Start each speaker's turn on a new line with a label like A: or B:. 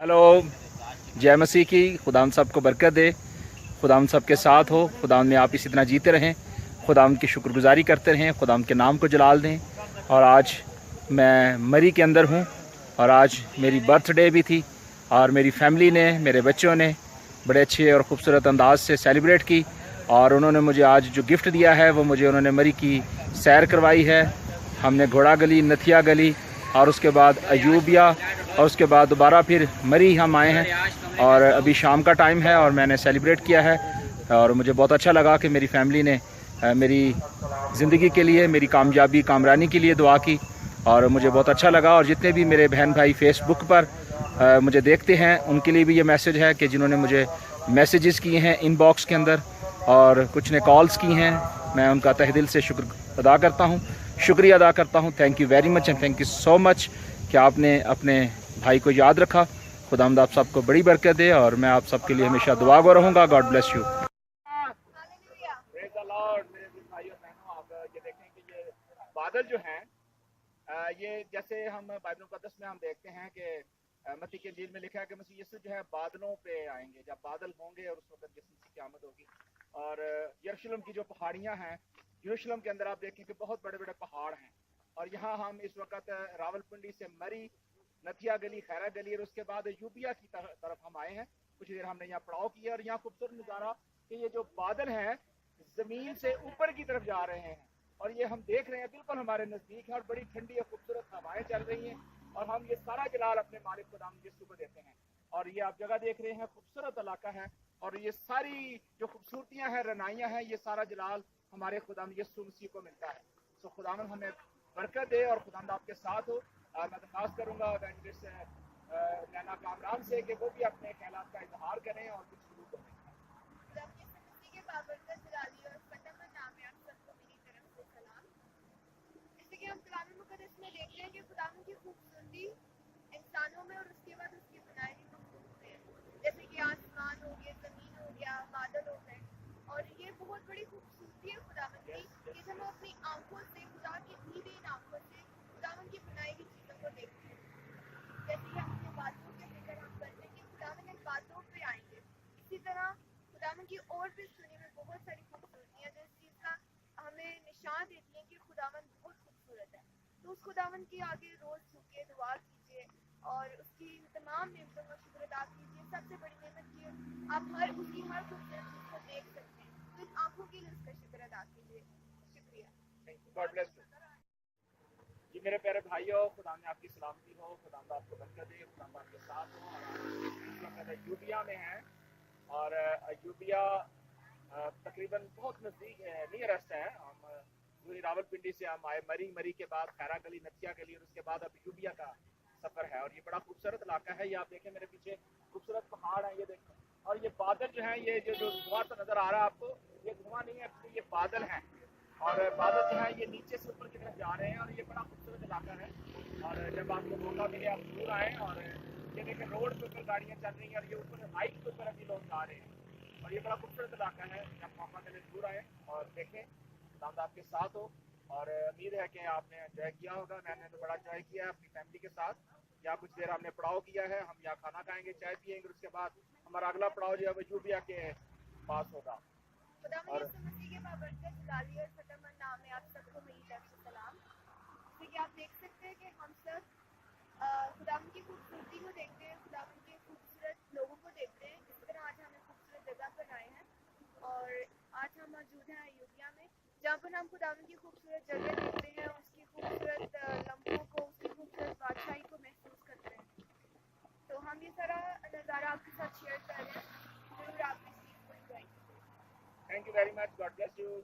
A: Hello, जय मसीह की। खुदावंद सब को बरकत दे, खुदावंद सब के साथ हो, खुदावंद में आप इसी तरह जीते रहें, खुदावंद की शुक्रगुजारी करते रहें, खुदावंद के नाम को जलाल दें। और आज मैं मरी के अंदर हूँ और आज मेरी बर्थडे भी थी और मेरी फैमिली ने, मेरे बच्चों ने बड़े अच्छे और ख़ूबसूरत अंदाज से सेलिब्रेट की। और उन्होंने मुझे आज जो गिफ्ट दिया है वो मुझे उन्होंने मरी की सैर करवाई है। हमने घोड़ा गली, नथिया गली और उसके बाद अयूबिया और उसके बाद दोबारा फिर मरी हम आए हैं और अभी शाम का टाइम है और मैंने सेलिब्रेट किया है। और मुझे बहुत अच्छा लगा कि मेरी फैमिली ने मेरी ज़िंदगी के लिए, मेरी कामयाबी कामरानी के लिए दुआ की और मुझे बहुत अच्छा लगा। और जितने भी मेरे बहन भाई फेसबुक पर मुझे देखते हैं उनके लिए भी ये मैसेज है कि जिन्होंने मुझे मैसेजेस किए हैं इनबॉक्स के अंदर और कुछ ने कॉल्स की हैं, मैं उनका तहे दिल से शुक्रिया अदा करता हूँ। Thank you very much and thank you so much कि आपने अपने भाई को याद रखा। खुदावंद आप सबको बड़ी बरकत दे और मैं आप सबके लिए हमेशा दुआ गो रहूँगा। God bless you. ये देखें कि ये बादल जो हैं, ये जैसे हम बाइबल मुक़द्दस में हम देखते हैं कि मत्ती की इंजील में लिखा है कि मसीह यीशु जो है बादलों पे आएंगे, जब बादल होंगे और उस वक्त यीशु की क़यामत होगी। और यरूशलेम की जो पहाड़ियाँ हैं, यरूशलेम के अंदर आप देखें कि बहुत बड़े बड़े पहाड़ हैं। और यहाँ हम इस वक्त रावलपिंडी से मरी, नथिया गली, खैरा गली और उसके बाद यूबिया की तरफ हम आए हैं। कुछ देर हमने यहाँ पड़ाव किया और यहाँ खूबसूरत नज़ारा कि ये जो बादल हैं ज़मीन से ऊपर की तरफ जा रहे हैं और ये हम देख रहे हैं बिल्कुल हमारे नज़दीक है और बड़ी ठंडी और खूबसूरत हवाएं चल रही हैं और हम ये सारा जलाल अपने मालिक खुदावंद यीशु को देते हैं। और ये आप जगह देख रहे हैं, खूबसूरत इलाका है और ये सारी जो खूबसूरतियाँ हैं, रनाइयाँ हैं, ये सारा जलाल हमारे खुदावंद यीशु मसीह को मिलता है। तो खुदावंद हमें बरकत दे और खुदावंद आपके साथ हो। मैं दरख्वास्त करूँगा एवेंजलिस्ट नैना कामरान से कि वो भी अपने ख्यालात का इजहार करें और कुछ शुरू करें।
B: हम कलाम मुक़द्दस में देखते हैं कि खुदावंद की खूबसूरती इंसानों में और उसके बाद उसकी बनाई हुई मखलूक में, जैसे कि आसमान हो गया, ज़मीन हो गया, बादल हो गए। और ये बहुत बड़ी खूबसूरती है खुदावंद की कि हम अपनी आंखों से, खुदा की दी हुई आंखों से खुदावंद की बनाई हुई चीज़ों को देखते हैं। जैसे कि हम अपने बातों के जिक्र हम करते हैं कि खुदावंद इन बातों पे आएंगे, इसी तरह खुदावंद की और भी दुनिया में बहुत सारी खूबसूरतियाँ जो इस चीज़ का हमें निशान देती हैं कि खुदावंद बहुत खूबसूरत है। तो उस खुदावंद की आगे रोज़ झुके दुआ कीजिए और उसकी तमाम नेमतों का शुक्र अदा कीजिए। सबसे बड़ी नेमत की आप उसकी हर खूबसूरत चीज़ को देख सकते हैं, तो इन आँखों के लिए उसका शुक्र अदा कीजिए। शुक्रिया।
A: God bless you. जी मेरे प्यारे भाइयों, खुदा ने आपकी सलामती हो, खुदा आपको बरकत दे, खुदा आपके साथ हो। और अयूबिया में हैं और अयूबिया तकरीबन बहुत नज़दीक है, नियरेस्ट है। हम रावलपिंडी से हम आए, मरी के बाद खैरा गली, नथिया गली और उसके बाद अब यूबिया का सफ़र है। और ये बड़ा खूबसूरत इलाका है। ये आप देखें मेरे पीछे खूबसूरत पहाड़ है, ये देखें। और ये बादल जो हैं, ये जो धुआं सा नज़र आ रहा है आपको, ये धुआं नहीं है, एक्चुअली ये बादल हैं। और बादल जो है ये नीचे से ऊपर की तरफ जा रहे हैं और ये बड़ा खूबसूरत इलाका है। और जब आपको मौका मिले आप दूर आएँ और ये देखें रोड के ऊपर गाड़ियाँ चल रही हैं और ये ऊपर हाइट के ऊपर अभी लोग जा रहे हैं और ये बड़ा खूबसूरत इलाका है। जब मौका मिले दूर आएँ और देखें, खुदा आपके साथ हो। और उम्मीद है कि आपने एंजॉय किया होगा। मैंने तो बड़ा एंजॉय किया है अपनी फैमिली के साथ। यहाँ कुछ देर हमने पड़ाव किया है, हम यहाँ खाना खाएंगे, चाय पियेंगे, उसके बाद हमारा अगला पड़ाव जो है वो यूबिया के पास होगा।
B: और के बाबरकत जलाली और फतेहमंद नाम में आप सबको मेरी तरफ से सलाम। जैसे कि आप देख सकते हैं कि हम सब खुदावंद की खूबसूरती को देखते हैं, खुदावंद के खूबसूरत लोगों को देखते हैं। इस तरह आज हम एक खूबसूरत जगह पर आए हैं और आज हम मौजूद हैं अयूबिया में, जहाँ पर हम खुदावंद की खूबसूरत जगह देखते हैं, उसकी खूबसूरत लम्हों को, उसकी खूबसूरत बादशाही को महसूस करते हैं। तो हम ये सारा नज़ारा आपके साथ शेयर कर रहे हैं। जरूर आप इस चीज़ को एंजॉय कीजिए।
A: Thank you very much. God bless you.